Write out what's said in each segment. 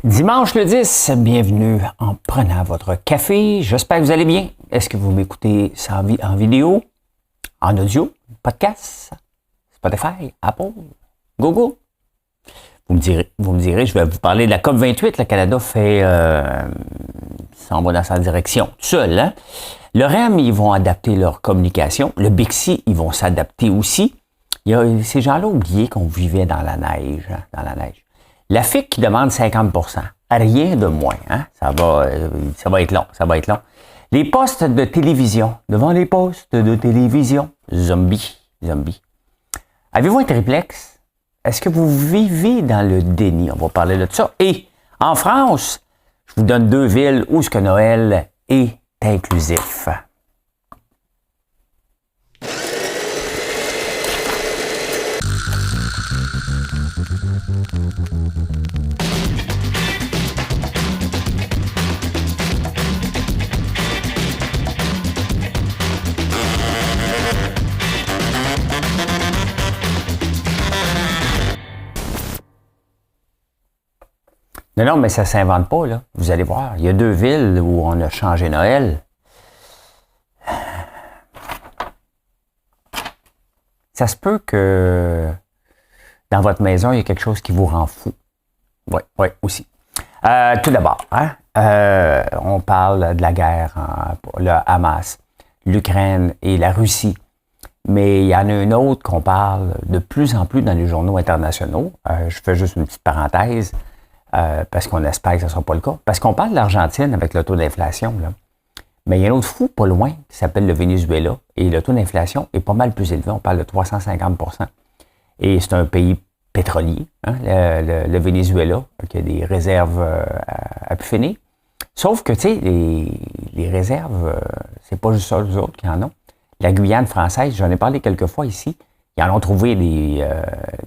Dimanche le 10, bienvenue en prenant votre café. J'espère que vous allez bien. Est-ce que vous m'écoutez ça en vidéo, en audio, podcast, Spotify, Apple, Google? Vous me direz, je vais vous parler de la COP28. Le Canada s'en va dans sa direction tout seul. Hein? Le REM, ils vont adapter leur communication. Le Bixi, ils vont s'adapter aussi. Il y a ces gens-là oubliés qu'on vivait dans la neige, hein, dans la neige. La FIC qui demande 50%. Rien de moins. Hein? Ça va être long. Ça va être long. Les postes de télévision. Devant les postes de télévision. Zombie. Avez-vous un triplex? Est-ce que vous vivez dans le déni? On va parler de ça. Et en France, je vous donne 2 villes où ce que Noël est inclusif. Non, mais ça ne s'invente pas, là. Vous allez voir. Il y a 2 villes où on a changé Noël. Ça se peut que dans votre maison, il y a quelque chose qui vous rend fou. Oui, aussi. Tout d'abord, hein, on parle de la guerre, le Hamas, l'Ukraine et la Russie. Mais il y en a une autre qu'on parle de plus en plus dans les journaux internationaux. Je fais juste une petite parenthèse. Parce qu'on espère que ce ne sera pas le cas. Parce qu'on parle de l'Argentine avec le taux d'inflation, là. Mais il y a un autre fou pas loin qui s'appelle le Venezuela et le taux d'inflation est pas mal plus élevé. On parle de 350%. Et c'est un pays pétrolier, hein, le Venezuela, qui a des réserves à pu finir. Sauf que, tu sais, les réserves, c'est pas juste ça, les autres qui en ont. La Guyane française, j'en ai parlé quelques fois ici, ils en ont trouvé des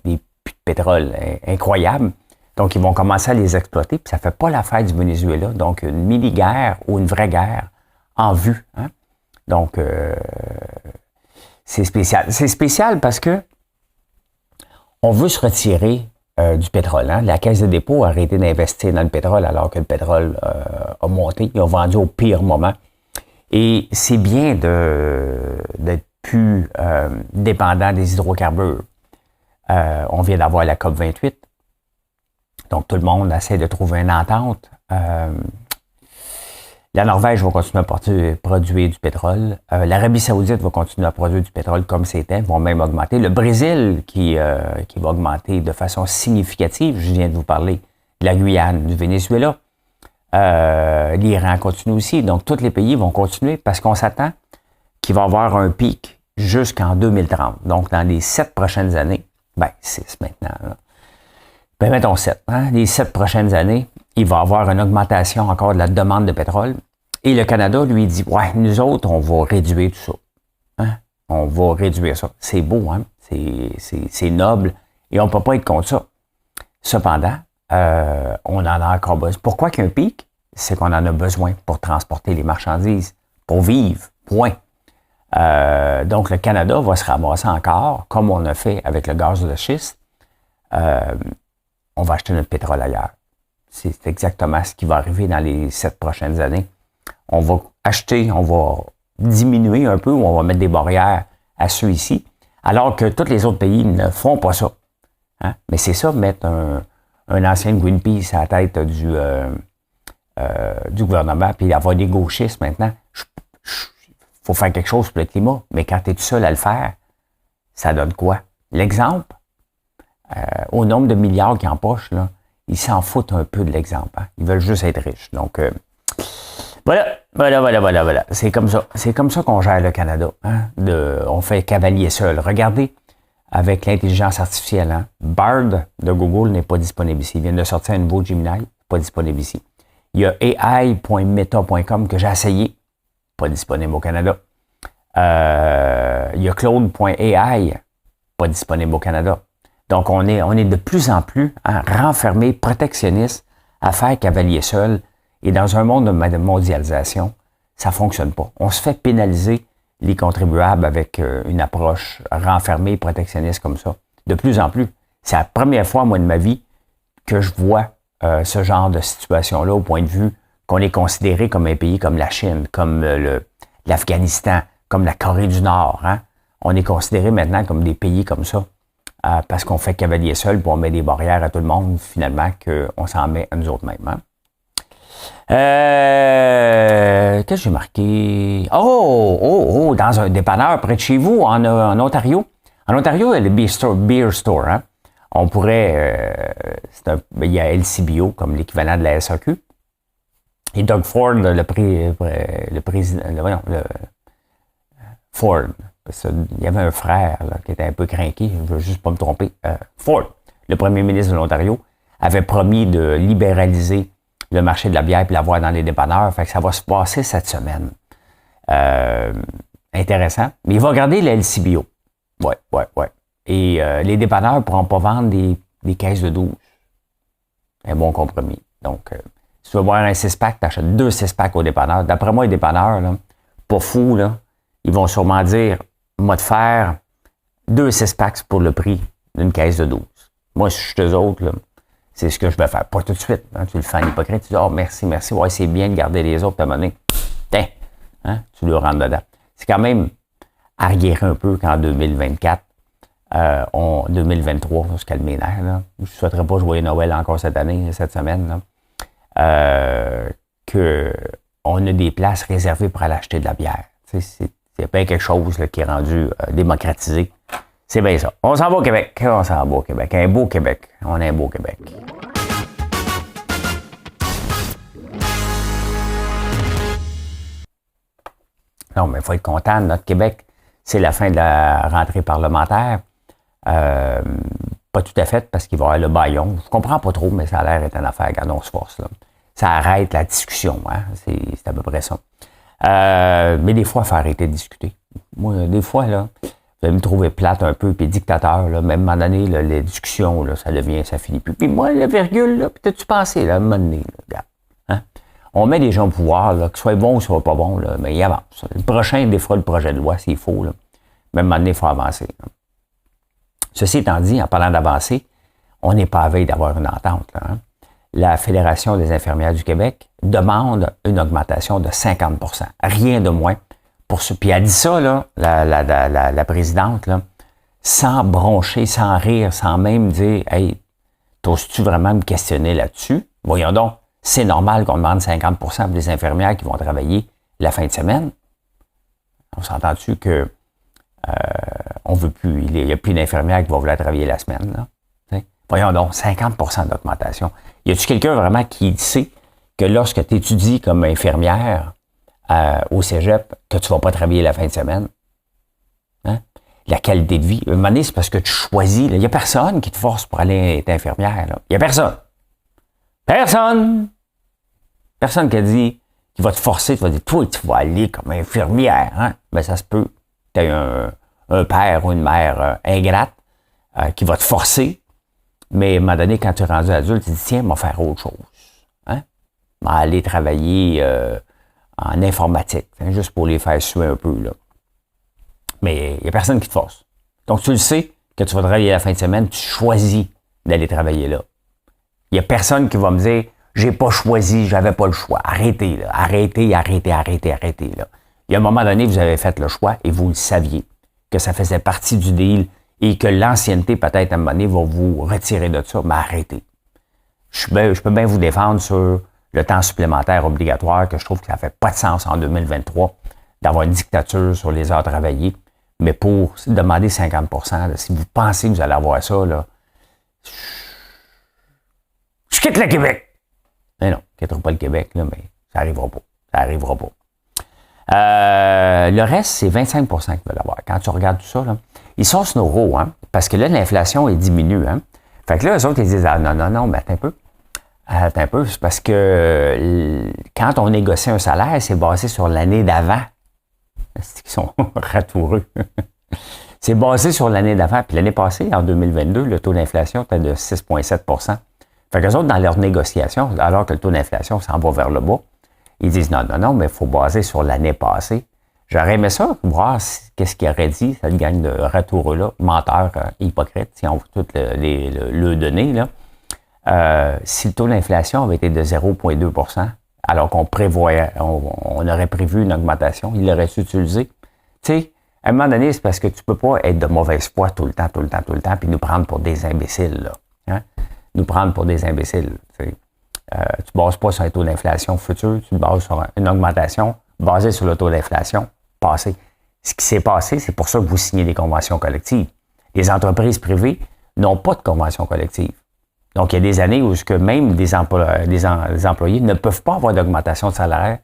puits de pétrole incroyables. Donc, ils vont commencer à les exploiter, puis ça ne fait pas l'affaire du Venezuela. Donc, une mini-guerre ou une vraie guerre en vue. Hein? Donc, c'est spécial. C'est spécial parce que on veut se retirer du pétrole. Hein? La Caisse de dépôt a arrêté d'investir dans le pétrole alors que le pétrole a monté. Ils ont vendu au pire moment. Et c'est bien d'être plus dépendant des hydrocarbures. On vient d'avoir la COP28. Donc, tout le monde essaie de trouver une entente. La Norvège va continuer à produire du pétrole. L'Arabie Saoudite va continuer à produire du pétrole comme c'était, vont même augmenter. Le Brésil qui va augmenter de façon significative. Je viens de vous parler de la Guyane, du Venezuela. L'Iran continue aussi. Donc, tous les pays vont continuer parce qu'on s'attend qu'il va y avoir un pic jusqu'en 2030. Donc, dans les 7 prochaines années, 6 maintenant, là. Mettons 7. Hein? Les 7 prochaines années, il va y avoir une augmentation encore de la demande de pétrole. Et le Canada, lui, dit, ouais, nous autres, on va réduire tout ça. Hein? On va réduire ça. C'est beau, hein? C'est noble. Et on ne peut pas être contre ça. Cependant, on en a encore besoin. Pourquoi qu'il y a un pic? C'est qu'on en a besoin pour transporter les marchandises, pour vivre. Point. Donc, le Canada va se ramasser encore, comme on a fait avec le gaz de schiste. On va acheter notre pétrole ailleurs. C'est exactement ce qui va arriver dans les 7 prochaines années. On va acheter, on va diminuer un peu ou on va mettre des barrières à ceux ici, alors que tous les autres pays ne font pas ça. Hein? Mais c'est ça, mettre un ancien Greenpeace à la tête du gouvernement, puis avoir des gauchistes maintenant. Il faut faire quelque chose pour le climat, mais quand tu es tout seul à le faire, ça donne quoi? L'exemple, au nombre de milliards qu'ils empochent, là, ils s'en foutent un peu de l'exemple. Hein? Ils veulent juste être riches. Donc, voilà. C'est comme ça. C'est comme ça qu'on gère le Canada. Hein? On fait cavalier seul. Regardez, avec l'intelligence artificielle, hein? Bard de Google n'est pas disponible ici. Il vient de sortir un nouveau Gemini, pas disponible ici. Il y a AI.meta.com que j'ai essayé, pas disponible au Canada. Il y a Claude.ai, pas disponible au Canada. Donc, on est de plus en plus renfermé, protectionniste, à faire cavalier seul. Et dans un monde de mondialisation, ça ne fonctionne pas. On se fait pénaliser les contribuables avec une approche renfermée, protectionniste comme ça. De plus en plus. C'est la première fois, moi, de ma vie, que je vois ce genre de situation-là au point de vue qu'on est considéré comme un pays comme la Chine, comme l'Afghanistan, comme la Corée du Nord. Hein? On est considéré maintenant comme des pays comme ça parce qu'on fait cavalier seul pour on met des barrières à tout le monde, finalement, qu'on s'en met à nous autres mêmes. Hein? Qu'est-ce que j'ai marqué? Dans un dépanneur près de chez vous, en Ontario. En Ontario, il y a le Beer Store. Hein? On pourrait... il y a LCBO comme l'équivalent de la SAQ. Et Doug Ford, le président... Ford. Il y avait un frère là, qui était un peu craqué, je ne veux juste pas me tromper. Ford, le premier ministre de l'Ontario, avait promis de libéraliser le marché de la bière et l'avoir dans les dépanneurs. Fait que ça va se passer cette semaine. Intéressant. Mais il va garder la LCBO. Ouais. Et les dépanneurs ne pourront pas vendre des caisses de 12. Un bon compromis. Donc, si tu veux boire un 6-pack, tu achètes 2 6-packs au dépanneur. D'après moi, les dépanneurs, là, pas fous, là, ils vont sûrement dire, moi, de faire 2 6-packs pour le prix d'une caisse de 12. Moi, si je suis eux autres, là, c'est ce que je vais faire. Pas tout de suite. Hein, tu le fais en hypocrite. Tu dis, oh, merci. Ouais, c'est bien de garder les autres, puis à un moment donné, hein, tu le rentres dedans. C'est quand même arriéré un peu qu'en 2024, 2023, on se calme les nerfs. Là. Je ne souhaiterais pas jouer Noël encore cette année, cette semaine. Qu'on a des places réservées pour aller acheter de la bière. C'est bien quelque chose là, qui est rendu démocratisé. C'est bien ça. On s'en va au Québec. Un beau Québec. On a un beau Québec. Non, mais il faut être content. Notre Québec, c'est la fin de la rentrée parlementaire. Pas tout à fait, parce qu'il va y avoir le bâillon. Je comprends pas trop, mais ça a l'air d'être une affaire quand on se force. Là. Ça arrête la discussion. Hein? C'est à peu près ça. Mais des fois, il faut arrêter de discuter. Moi, des fois, là, vous allez me trouver plate un peu, puis dictateur, là, même à un moment donné, là, les discussions, là, ça finit plus. Puis moi, la virgule, là, peut-être-tu pensé, là, à un moment donné, là, regarde. Hein? On met des gens au pouvoir, là, que ce soit bon ou que ce soit pas bon, là, mais il avance. Le prochain, des fois, le projet de loi, s'il faut, là. Mais à un moment donné, il faut avancer. Là. Ceci étant dit, en parlant d'avancer, on n'est pas à veille d'avoir une entente, là, hein? La Fédération des infirmières du Québec demande une augmentation de 50%. Rien de moins. Pour ce. Puis elle dit ça, là, la présidente, là, sans broncher, sans rire, sans même dire « Hey, t'oses-tu vraiment me questionner là-dessus? » Voyons donc, c'est normal qu'on demande 50% pour les infirmières qui vont travailler la fin de semaine. On s'entend-tu que on veut plus, il n'y a plus d'infirmières qui vont vouloir travailler la semaine, là? Voyons donc, 50% d'augmentation. Y a-t-il quelqu'un vraiment qui sait que lorsque tu étudies comme infirmière au cégep, que tu ne vas pas travailler la fin de semaine? Hein? La qualité de vie. À un moment donné, c'est parce que tu choisis. Il n'y a personne qui te force pour aller être infirmière. Il n'y a personne. Personne qui a dit qui va te forcer. Tu vas dire, toi, tu vas aller comme infirmière. Hein? Ben, ça se peut. Tu as un père ou une mère ingrate qui va te forcer. Mais à un moment donné, quand tu es rendu adulte, tu dis, tiens, on va faire autre chose. Hein? On va aller travailler en informatique, hein, juste pour les faire suer un peu. Là. Mais il n'y a personne qui te force. Donc, tu le sais que tu vas travailler la fin de semaine, tu choisis d'aller travailler là. Il n'y a personne qui va me dire, j'ai pas choisi, j'avais pas le choix. Arrêtez, là. Arrêtez. Là. Il y a un moment donné, vous avez fait le choix et vous le saviez, que ça faisait partie du deal et que l'ancienneté, peut-être, à un moment donné, va vous retirer de ça, mais arrêtez. Je peux bien vous défendre sur le temps supplémentaire obligatoire, que je trouve que ça ne fait pas de sens en 2023 d'avoir une dictature sur les heures travaillées, mais pour demander 50%, là, si vous pensez que vous allez avoir ça, là, je quitte le Québec! Mais non, je ne quitterai pas le Québec, là, mais ça n'arrivera pas. Le reste, c'est 25% qu'ils veulent avoir. Quand tu regardes tout ça, là, ils sont sur nos roues, hein, parce que là, l'inflation est diminue. Hein. Fait que là, eux autres, ils disent, ah non, mais attends un peu, c'est parce que quand on négocie un salaire, c'est basé sur l'année d'avant. C'est qu'ils sont ratoureux. C'est basé sur l'année d'avant. Puis l'année passée, en 2022, le taux d'inflation était de 6,7%. Fait qu'eux autres, dans leurs négociations, alors que le taux d'inflation s'en va vers le bas, ils disent non, mais il faut baser sur l'année passée. J'aurais aimé ça, voir qu'est-ce qu'il aurait dit, cette gang de ratoureux-là, menteurs, hypocrites, si on veut tout le donner, là. Si le taux d'inflation avait été de 0,2 %, alors qu'on prévoyait, on aurait prévu une augmentation, il l'aurait utilisé. Tu sais, à un moment donné, c'est parce que tu peux pas être de mauvaise foi tout le temps, puis nous prendre pour des imbéciles, là. Hein? Nous prendre pour des imbéciles. Tu ne bases pas sur un taux d'inflation futur, tu te bases sur une augmentation basée sur le taux d'inflation passé. Ce qui s'est passé, c'est pour ça que vous signez des conventions collectives. Les entreprises privées n'ont pas de convention collective. Donc, il y a des années où même les employés ne peuvent pas avoir d'augmentation de salaire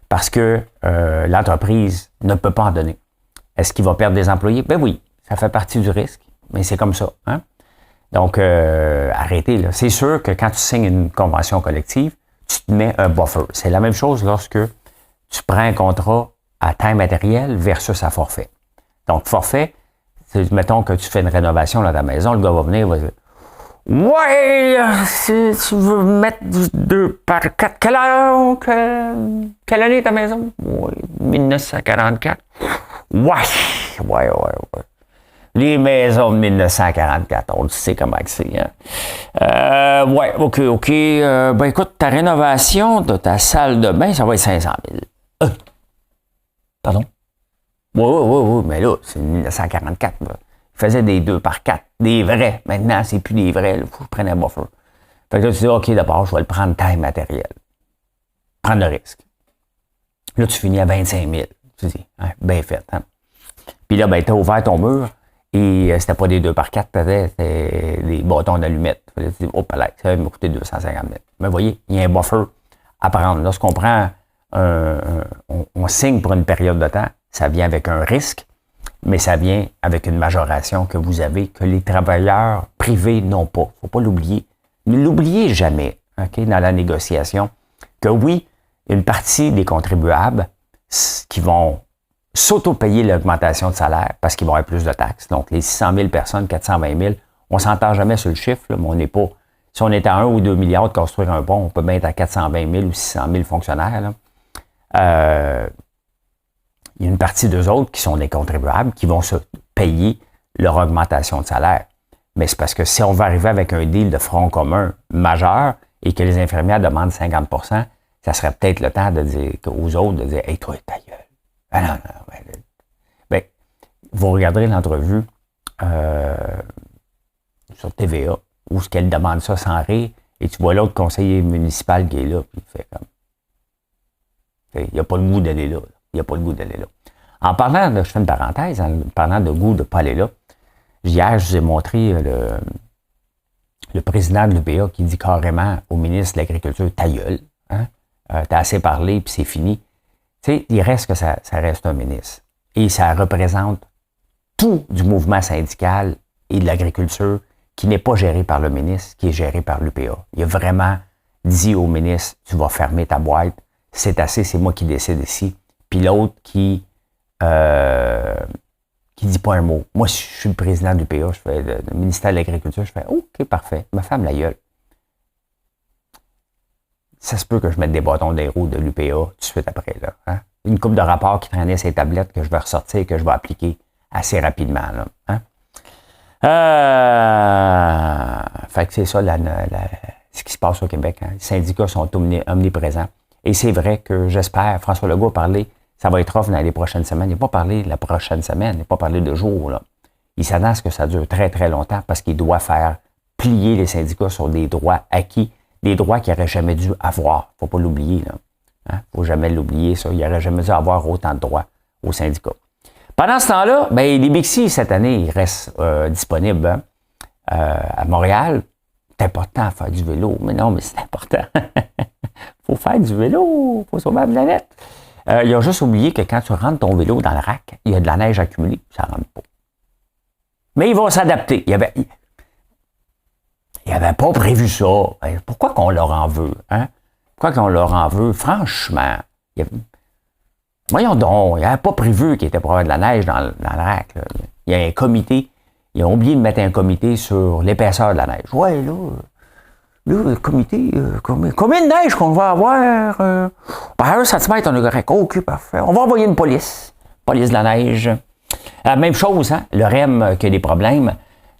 parce que l'entreprise ne peut pas en donner. Est-ce qu'il va perdre des employés? Ben oui, ça fait partie du risque, mais c'est comme ça. Hein? Donc, arrêtez. Là. C'est sûr que quand tu signes une convention collective, tu te mets un buffer. C'est la même chose lorsque tu prends un contrat à temps matériel versus à forfait. Donc, forfait, mettons que tu fais une rénovation dans ta maison, le gars va venir, il va dire « Ouais, si tu veux mettre 2 par 4, quelle année ta maison? »« Oui, 1944. » Ouais. Les maisons de 1944, on le sait comment c'est. Hein? Ouais, OK. Ben écoute, ta rénovation de ta salle de bain, ça va être 500 000. Pardon? Oui, mais là, c'est 1944. Là. Ils faisaient des 2 par 4, des vrais. Maintenant, c'est plus des vrais. Il faut que je prenne un buffer. Fait que là, tu dis, OK, d'abord, je vais le prendre taille matérielle. Prendre le risque. Là, tu finis à 25 000. Tu dis, hein, bien fait. Hein? Puis là, ben, tu as ouvert ton mur et c'était pas des 2 par 4, c'était des bâtons d'allumettes. Tu dis, oh, palais, ça va me coûter 250 000. Mais vous voyez, il y a un buffer à prendre. Lorsqu'on prend on signe pour une période de temps, ça vient avec un risque, mais ça vient avec une majoration que vous avez, que les travailleurs privés n'ont pas. Il ne faut pas l'oublier. Ne l'oubliez jamais, OK, dans la négociation, que oui, une partie des contribuables qui vont s'auto-payer l'augmentation de salaire parce qu'ils vont avoir plus de taxes. Donc, les 600 000 personnes, 420 000, on ne s'entend jamais sur le chiffre, là, mais on n'est pas... Si on est à 1 ou 2 milliards de construire un pont, on peut bien être à 420 000 ou 600 000 fonctionnaires, là. Il y a une partie d'eux autres qui sont des contribuables qui vont se payer leur augmentation de salaire. Mais c'est parce que si on va arriver avec un deal de front commun majeur et que les infirmières demandent 50 %, ça serait peut-être le temps de dire aux autres de dire « Hey, toi, ta gueule! » Ben non. Ben, vous regarderez l'entrevue sur TVA où ce qu'elle demande ça sans rire et tu vois l'autre conseiller municipal qui est là puis il fait comme... Il n'y a pas le goût d'aller là. Il n'y a pas le goût d'aller là. En parlant de, je fais une parenthèse, en parlant de goût de ne pas aller là, hier, je vous ai montré le président de l'UPA qui dit carrément au ministre de l'Agriculture, ta gueule, hein? T'as assez parlé, puis c'est fini. Tu sais, il reste que ça reste un ministre. Et ça représente tout du mouvement syndical et de l'agriculture qui n'est pas géré par le ministre, qui est géré par l'UPA. Il a vraiment dit au ministre, tu vas fermer ta boîte, c'est assez, c'est moi qui décide ici. Puis l'autre qui dit pas un mot. Moi, je suis le président du PA, je fais le ministère de l'Agriculture, je fais OK, parfait, ma femme la gueule. Ça se peut que je mette des bâtons des roues de l'UPA tout de suite après. Là, hein? Une couple de rapports qui traînaient ces tablettes que je vais ressortir et que je vais appliquer assez rapidement. Là, hein? Fait que c'est ça ce qui se passe au Québec. Hein? Les syndicats sont omniprésents. Et c'est vrai que j'espère, François Legault a parlé, ça va être off dans les prochaines semaines. Il n'a pas parlé la prochaine semaine, il n'a pas parlé de jour. Là. Il s'attend à ce que ça dure très, très longtemps parce qu'il doit faire plier les syndicats sur des droits acquis, des droits qu'il n'aurait jamais dû avoir. Il ne faut pas l'oublier. Il ne faut jamais l'oublier, ça. Il n'aurait jamais dû avoir autant de droits aux syndicats. Pendant ce temps-là, ben, les Bixi, cette année, ils restent disponibles hein, à Montréal. C'est important de faire du vélo. Mais non, mais c'est important. Faut faire du vélo, faut sauver la planète. Il a juste oublié que quand tu rentres ton vélo dans le rack, il y a de la neige accumulée, ça ne rentre pas. Mais ils vont s'adapter. Il avait pas prévu ça. Pourquoi qu'on leur en veut? Hein? Pourquoi qu'on leur en veut? Franchement, voyons donc, il n'avait pas prévu qu'il était pour avoir de la neige dans le rack. Là. Il y a un comité, ils ont oublié de mettre un comité sur l'épaisseur de la neige. Ouais, là, le comité, combien de neige qu'on va avoir? Par 1 centimètre, on est correct. OK, parfait. On va envoyer une police de la neige. Même chose, hein? Le REM qui a des problèmes.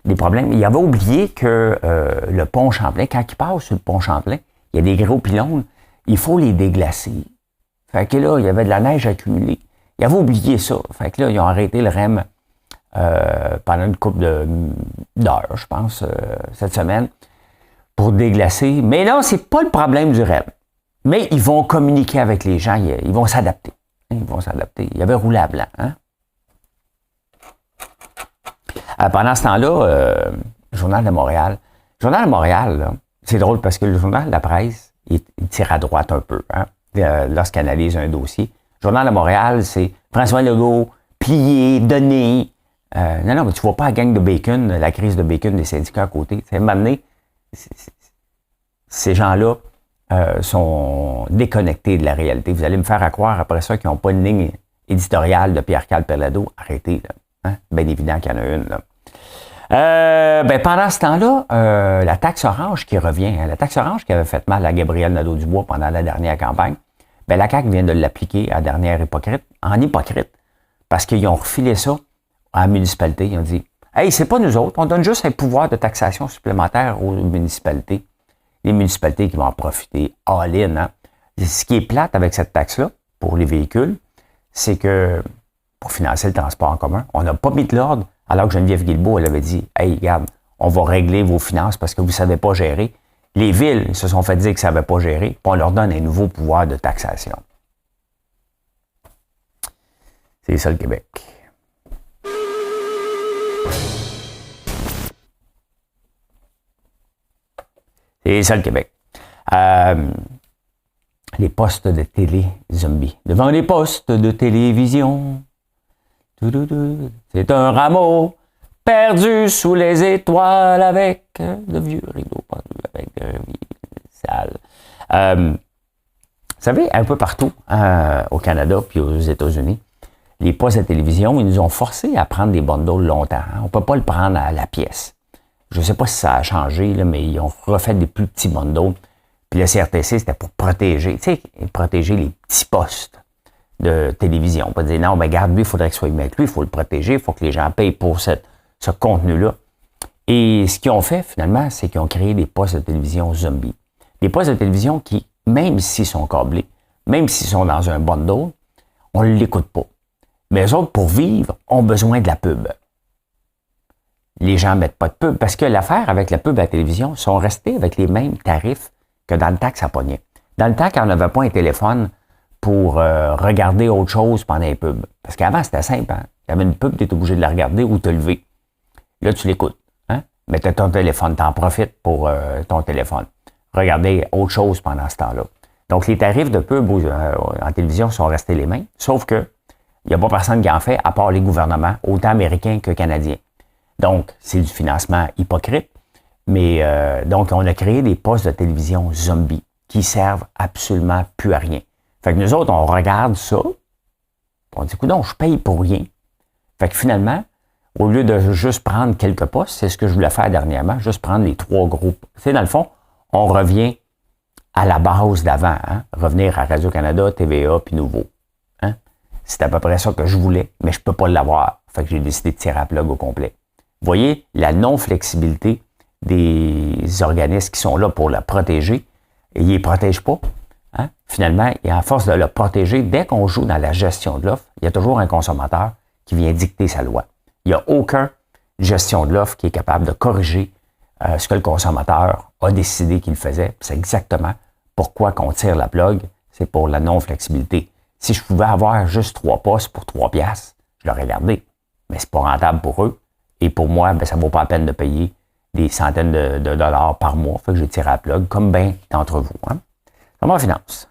des problèmes. Il avait oublié que le pont Champlain, quand il passe sur le pont Champlain, il y a des gros pylônes, il faut les déglacer. Fait que là, il y avait de la neige accumulée. Il avait oublié ça. Fait que là, ils ont arrêté le REM pendant une couple d'heures, je pense, cette semaine, pour déglacer. Mais là, c'est pas le problème du REM. Mais ils vont communiquer avec les gens, ils vont s'adapter. Ils vont s'adapter. Il avait roulé à blanc. Hein? Pendant ce temps-là, le Journal de Montréal. Le Journal de Montréal, là, c'est drôle parce que le Journal de la presse, il tire à droite un peu hein, lorsqu'il analyse un dossier. Le Journal de Montréal, c'est François Legault, plié, donné. Non, mais tu vois pas la gang de bacon, la crise de bacon des syndicats à côté. C'est m'amener, ces gens-là sont déconnectés de la réalité. Vous allez me faire croire après ça qu'ils n'ont pas une ligne éditoriale de Pierre-Carl Pellado. Arrêtez, là. Hein? Bien évident qu'il y en a une, là. Pendant ce temps-là, la taxe orange qui revient, hein, la taxe orange qui avait fait mal à Gabriel Nadeau-Dubois pendant la dernière campagne, la CAQ vient de l'appliquer à la dernière en hypocrite, parce qu'ils ont refilé ça à la municipalité. Ils ont dit « Hey, c'est pas nous autres, on donne juste un pouvoir de taxation supplémentaire aux municipalités. » Les municipalités qui vont en profiter all-in. Hein. Ce qui est plate avec cette taxe-là, pour les véhicules, c'est que pour financer le transport en commun, on n'a pas mis de l'ordre, alors que Geneviève Guilbeault, elle avait dit « Hey, regarde, on va régler vos finances parce que vous ne savez pas gérer. » Les villes se sont fait dire qu'ils ne savaient pas gérer, puis on leur donne un nouveau pouvoir de taxation. C'est ça le Québec. C'est ça le Québec. Les postes de télé zombies. Devant les postes de télévision, c'est un rameau perdu sous les étoiles avec de vieux rideaux pendus avec de sales. Vous savez, un peu partout au Canada puis aux États-Unis, les postes de télévision, ils nous ont forcés à prendre des bundles longtemps. Hein. On ne peut pas le prendre à la pièce. Je ne sais pas si ça a changé, là, mais ils ont refait des plus petits bundles. Puis le CRTC, c'était pour protéger, protéger les petits postes de télévision. On peut dire, non, regarde, lui, il faudrait qu'il soit mis avec lui, il faut le protéger, il faut que les gens payent pour ce contenu-là. Et ce qu'ils ont fait, finalement, c'est qu'ils ont créé des postes de télévision zombies. Des postes de télévision qui, même s'ils sont câblés, même s'ils sont dans un bundle, on ne l'écoute pas. Mais eux autres, pour vivre, ont besoin de la pub. Les gens ne mettent pas de pub parce que l'affaire avec la pub à la télévision sont restés avec les mêmes tarifs que dans le temps que ça pognait. Dans le temps, quand on n'avait pas un téléphone pour regarder autre chose pendant les pubs. Parce qu'avant, c'était simple. Hein? Il y avait une pub, tu étais obligé de la regarder ou te lever. Là, tu l'écoutes. Hein? Mais tu as ton téléphone, tu en profites pour ton téléphone. Regarder autre chose pendant ce temps-là. Donc, les tarifs de pub en télévision sont restés les mêmes, sauf que il n'y a pas personne qui en fait, à part les gouvernements, autant américains que canadiens. Donc, c'est du financement hypocrite. Mais donc, on a créé des postes de télévision zombies qui servent absolument plus à rien. Fait que nous autres, on regarde ça, on dit, écoute, je paye pour rien. Fait que finalement, au lieu de juste prendre quelques postes, c'est ce que je voulais faire dernièrement, juste prendre les 3 groupes. Tu sais, dans le fond, on revient à la base d'avant, hein? Revenir à Radio-Canada, TVA, puis Nouveau. Hein? C'est à peu près ça que je voulais, mais je ne peux pas l'avoir. Fait que j'ai décidé de tirer à plug au complet. Vous voyez, la non-flexibilité des organismes qui sont là pour la protéger, et ils ne les protègent pas. Hein? Finalement, et à force de le protéger, dès qu'on joue dans la gestion de l'offre, il y a toujours un consommateur qui vient dicter sa loi. Il n'y a aucun gestion de l'offre qui est capable de corriger ce que le consommateur a décidé qu'il faisait. C'est exactement pourquoi qu'on tire la plug, c'est pour la non-flexibilité. Si je pouvais avoir juste 3 postes pour 3 piastres, je l'aurais gardé. Mais c'est pas rentable pour eux. Et pour moi, ça ne vaut pas la peine de payer des centaines de dollars par mois. Fait que j'ai tiré à la plug, comme bien d'entre vous. Hein? Comment on finance?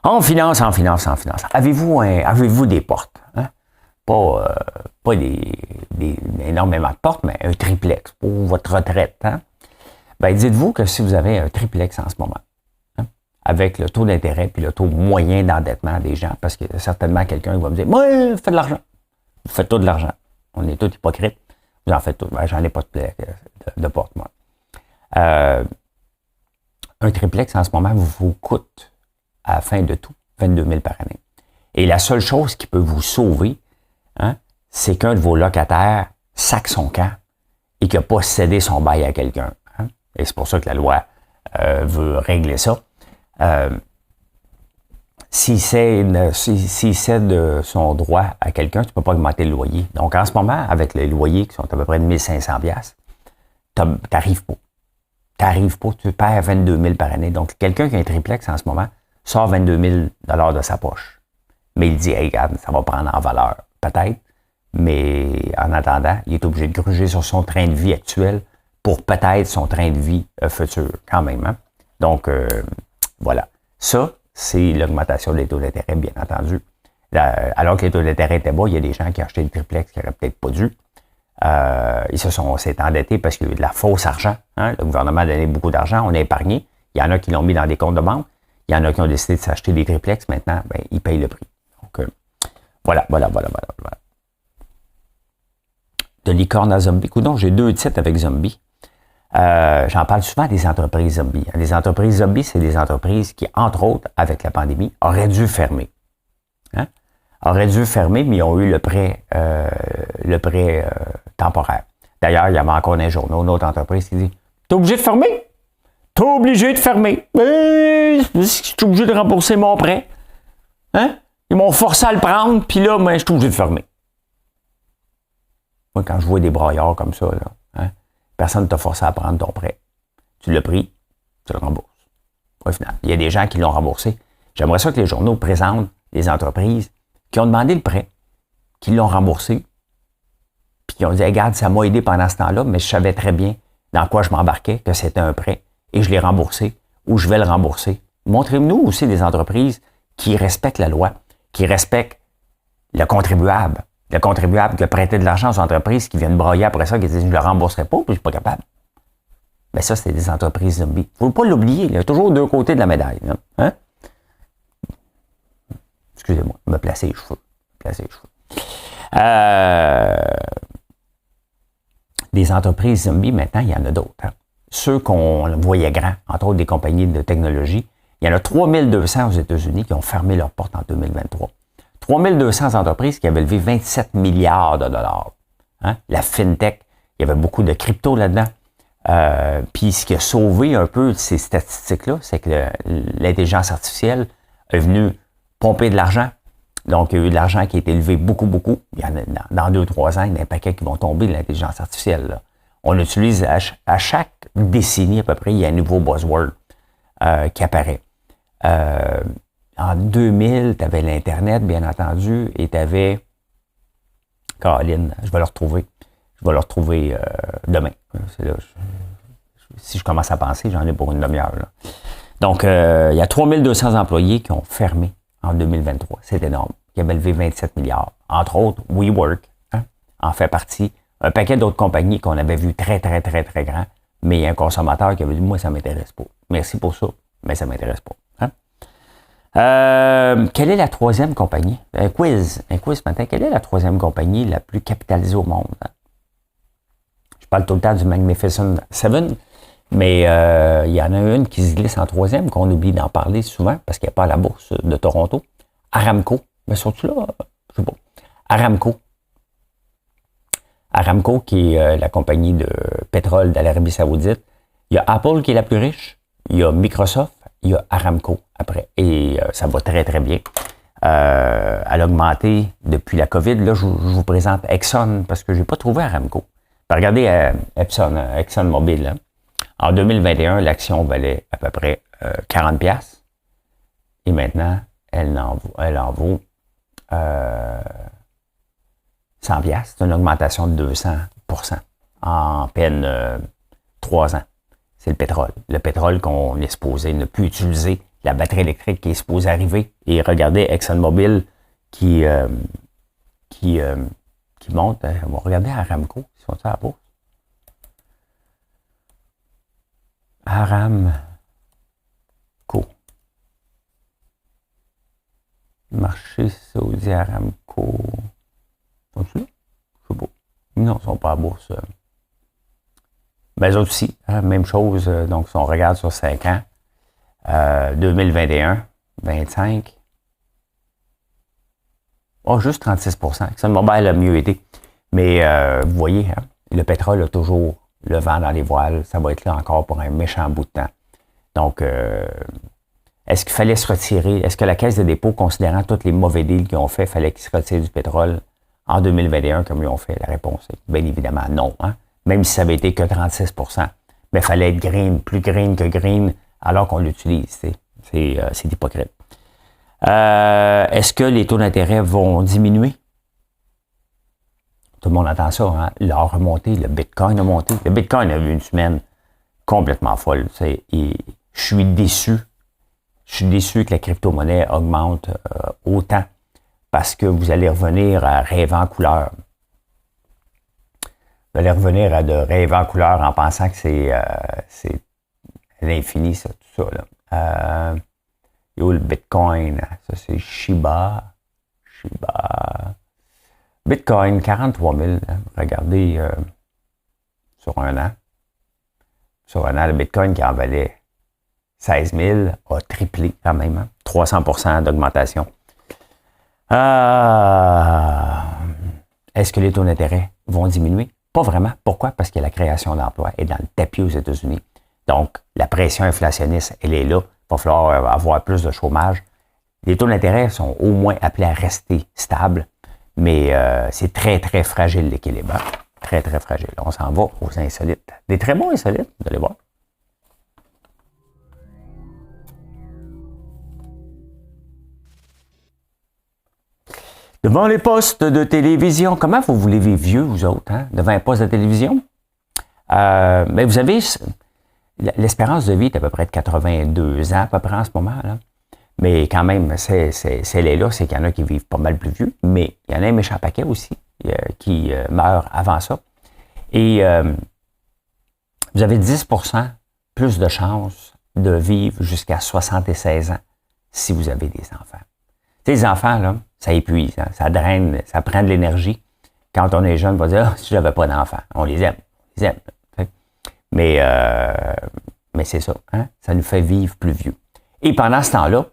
En finance. Avez-vous des portes? Hein? Pas énormément de portes, mais un triplex pour votre retraite. Hein? Dites-vous que si vous avez un triplex en ce moment, hein, avec le taux d'intérêt puis le taux moyen d'endettement des gens, parce qu'il y a certainement quelqu'un qui va me dire « Moi, faites de l'argent. » Vous faites tout de l'argent. On est tous hypocrites. Vous en faites tout. J'en ai pas de porte, moi. Un triplex en ce moment vous coûte, à la fin de tout, 22 000 par année. Et la seule chose qui peut vous sauver, hein, c'est qu'un de vos locataires sac son camp et qu'il n'a pas cédé son bail à quelqu'un. Hein. Et c'est pour ça que la loi veut régler ça. S'il cède son droit à quelqu'un, tu ne peux pas augmenter le loyer. Donc, en ce moment, avec les loyers qui sont à peu près de 1500 $, tu n'arrives pas. Tu n'arrives pas, tu perds 22 000 par année. Donc, quelqu'un qui a un triplex en ce moment sort 22 000 $ de sa poche. Mais il dit, hey, regarde, ça va prendre en valeur. Peut-être, mais en attendant, il est obligé de gruger sur son train de vie actuel pour peut-être son train de vie futur, quand même. Hein? Donc, voilà. Ça, c'est l'augmentation des taux d'intérêt, bien entendu. Alors que les taux d'intérêt étaient bas, il y a des gens qui ont acheté des triplex qui n'auraient peut-être pas dû. Ils s'est endettés parce qu'il y a eu de la fausse argent. Hein? Le gouvernement a donné beaucoup d'argent, on a épargné. Il y en a qui l'ont mis dans des comptes de banque. Il y en a qui ont décidé de s'acheter des triplex. Maintenant, ben, ils payent le prix. Donc, voilà. De licorne à zombie. Coudonc, j'ai 2 titres avec zombie. J'en parle souvent des entreprises zombies. Les entreprises zombies, c'est des entreprises qui, entre autres, avec la pandémie, auraient dû fermer. Hein? Auraient dû fermer, mais ils ont eu le prêt temporaire. D'ailleurs, il y avait encore un journal, une autre entreprise qui dit « T'es obligé de fermer? T'es obligé de fermer. Je suis obligé de rembourser mon prêt. Hein? Ils m'ont forcé à le prendre, puis là, je suis obligé de fermer. » Moi, quand je vois des braillards comme ça, là, hein, personne ne t'a forcé à prendre ton prêt. Tu l'as pris, tu le rembourses. Au final, il y a des gens qui l'ont remboursé. J'aimerais ça que les journaux présentent les entreprises qui ont demandé le prêt, qui l'ont remboursé, puis qui ont dit, regarde, ça m'a aidé pendant ce temps-là, mais je savais très bien dans quoi je m'embarquais, que c'était un prêt, et je l'ai remboursé, ou je vais le rembourser. Montrez-nous aussi des entreprises qui respectent la loi, qui respectent le contribuable. Le contribuable qui a prêté de l'argent aux entreprises qui viennent broyer après ça, qui disent, je ne le rembourserai pas, puis je ne suis pas capable. Bien, ça, c'est des entreprises zombies. Il ne faut pas l'oublier. Il y a toujours 2 côtés de la médaille. Là. Hein? Excusez-moi, me placer les cheveux. Des entreprises zombies, maintenant, il y en a d'autres. Hein? Ceux qu'on voyait grands, entre autres des compagnies de technologie, il y en a 3200 aux États-Unis qui ont fermé leurs portes en 2023. 3200 entreprises qui avaient levé 27 milliards de dollars. Hein? La FinTech, il y avait beaucoup de crypto là-dedans. Puis ce qui a sauvé un peu ces statistiques-là, c'est que l'intelligence artificielle est venue pomper de l'argent. Donc, il y a eu de l'argent qui a été levé beaucoup. Il y en a, dans 2-3 ans, il y en a un paquet qui vont tomber de l'intelligence artificielle. Là. On utilise à chaque décennie à peu près, il y a un nouveau buzzword qui apparaît. En 2000, tu avais l'Internet, bien entendu, et tu avais... Caroline, je vais le retrouver. Demain. C'est là, si je commence à penser, j'en ai pour une demi-heure. Là. Donc, il y a 3200 employés qui ont fermé en 2023. C'est énorme. Qui avaient levé 27 milliards. Entre autres, WeWork en fait partie. Un paquet d'autres compagnies qu'on avait vu très grand, mais il y a un consommateur qui avait dit, moi, ça ne m'intéresse pas. Merci pour ça, mais ça ne m'intéresse pas. Quelle est la 3e compagnie? Un quiz ce matin. Quelle est la 3e compagnie la plus capitalisée au monde? Hein? Je parle tout le temps du Magnificent Seven, mais il y en a une qui se glisse en 3e, qu'on oublie d'en parler souvent, parce qu'elle n'est pas à la bourse de Toronto. Aramco. Mais sont-tu là? Je sais pas. Aramco. Aramco, qui est la compagnie de pétrole de l'Arabie Saoudite. Il y a Apple qui est la plus riche. Il y a Microsoft. Il y a Aramco après. Et ça va très bien. Elle a augmenté depuis la COVID. Là, je vous présente Exxon parce que je n'ai pas trouvé Aramco. Regardez ExxonMobil. Hein. En 2021, l'action valait à peu près 40$. Et maintenant, elle en vaut 100$. C'est une augmentation de 200% en peine 3 ans. C'est le pétrole. Le pétrole qu'on est supposé ne plus utiliser, la batterie électrique qui est supposée arriver. Et regardez ExxonMobil qui monte. On va regarder Aramco. Ils sont à la bourse. Aramco. Marché saoudien Aramco. Sont-ils là? Je sais pas. Non, ils ne sont pas à la bourse. Mais eux autres aussi, hein, même chose. Donc, si on regarde sur 5 ans, 2021, 25, Oh, juste 36 ExxonMobil a mieux été. Mais vous voyez, hein, le pétrole a toujours le vent dans les voiles. Ça va être là encore pour un méchant bout de temps. Donc, est-ce qu'il fallait se retirer? Est-ce que la Caisse de dépôt, considérant tous les mauvais deals qu'ils ont fait, fallait qu'ils se retirent du pétrole en 2021 comme ils ont fait? La réponse est bien évidemment non. Hein? Même si ça avait été que 36 mais il fallait être green, plus green que green, alors qu'on l'utilise. C'est hypocrite. Est-ce que les taux d'intérêt vont diminuer? Tout le monde attend ça. Hein? L'or a remonté, le Bitcoin a monté. Le Bitcoin a eu une semaine complètement folle. Je suis déçu. Je suis déçu que la crypto-monnaie augmente autant parce que vous allez revenir à rêver en couleur. Vous allez revenir à de rêver en couleur en pensant que c'est l'infini, ça, tout ça. Là. Yo, le Bitcoin, ça c'est Shiba. Bitcoin, 43 000. Hein. Regardez sur un an. Sur un an, le Bitcoin qui en valait 16 000 a triplé quand même. Hein. 300% d'augmentation. Est-ce que les taux d'intérêt vont diminuer? Pas vraiment. Pourquoi? Parce que la création d'emplois est dans le tapis aux États-Unis. Donc, la pression inflationniste, elle est là. Il va falloir avoir plus de chômage. Les taux d'intérêt sont au moins appelés à rester stables, mais c'est très, très fragile l'équilibre. Très, très fragile. On s'en va aux insolites. Des très bons insolites, vous allez voir. Devant les postes de télévision, comment vous voulez vivre vieux, vous autres, hein? Devant un poste de télévision? Mais vous avez... L'espérance de vie est à peu près de 82 ans, à peu près en ce moment, là. Mais quand même, celle-là, c'est qu'il y en a qui vivent pas mal plus vieux, mais il y en a un méchant paquet aussi qui meurent avant ça. Et vous avez 10% plus de chances de vivre jusqu'à 76 ans si vous avez des enfants. Tu sais, les enfants, là, ça épuise, hein, ça draine, ça prend de l'énergie. Quand on est jeune, on va dire, si j'avais pas d'enfants, on les aime, Mais c'est ça, hein, ça nous fait vivre plus vieux. Et pendant ce temps-là,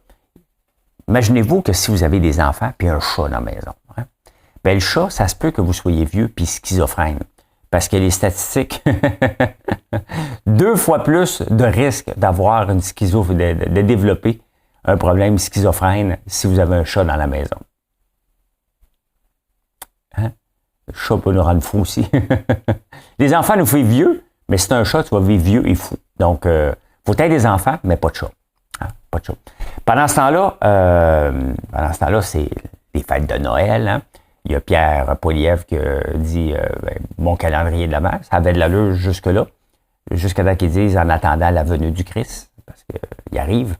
imaginez-vous que si vous avez des enfants puis un chat dans la maison, hein, ben le chat, ça se peut que vous soyez vieux puis schizophrène. Parce que les statistiques, 2 fois plus de risque d'avoir une de développer un problème schizophrène si vous avez un chat dans la maison. Hein? Le chat peut nous rendre fous aussi. Les enfants nous font vieux, mais si c'est un chat, tu vas vivre vieux et fou. Donc, faut être des enfants, mais pas de chat. Hein? Pas de chat. Pendant ce temps-là, c'est les fêtes de Noël. Hein? Il y a Pierre Poilievre qui dit mon calendrier de l'Avent. Ça avait de l'allure jusque-là. Jusqu'à temps qu'ils disent en attendant la venue du Christ, parce qu'il arrive.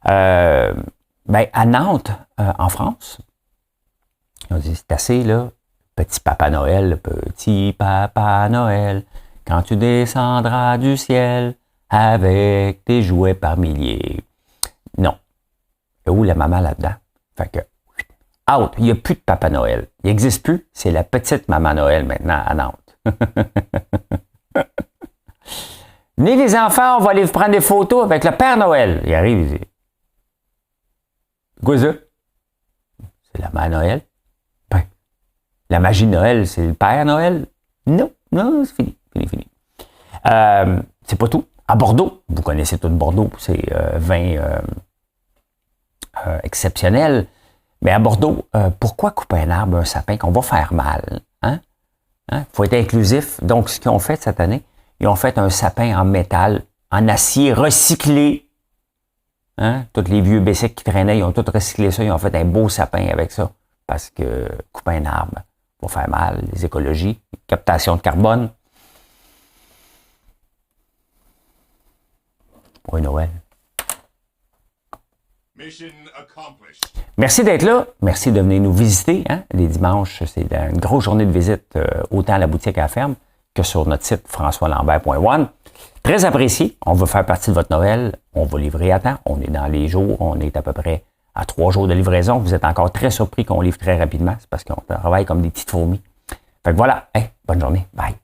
À Nantes, en France, on dit c'est assez, là. Petit Papa Noël, quand tu descendras du ciel avec tes jouets par milliers. Non. Et où la maman là-dedans? Fait que, out. Il n'y a plus de Papa Noël. Il n'existe plus. C'est la petite Maman Noël maintenant à Nantes. Venez les enfants, on va aller prendre des photos avec le Père Noël. Il arrive, il dit, quoi ça? C'est la Mère Noël? Ben, la magie de Noël, c'est le Père Noël? Non, c'est fini. C'est pas tout. À Bordeaux, vous connaissez tout Bordeaux, c'est vin exceptionnel. Mais à Bordeaux, pourquoi couper un arbre, un sapin, qu'on va faire mal? Hein? Faut être inclusif. Donc, ce qu'ils ont fait cette année, ils ont fait un sapin en métal, en acier recyclé. Hein? Tous les vieux bessics qui traînaient, ils ont tout recyclé ça, ils ont fait un beau sapin avec ça. Parce que couper un arbre va faire mal, les écologies, captation de carbone. Pour Noël. Merci d'être là. Merci de venir nous visiter. Hein? Les dimanches, c'est une grosse journée de visite, autant à la boutique à la ferme que sur notre site françoislambert.one. Très apprécié. On va faire partie de votre Noël. On va livrer à temps. On est dans les jours. On est à peu près à 3 jours de livraison. Vous êtes encore très surpris qu'on livre très rapidement. C'est parce qu'on travaille comme des petites fourmis. Fait que voilà. Bonne journée. Bye.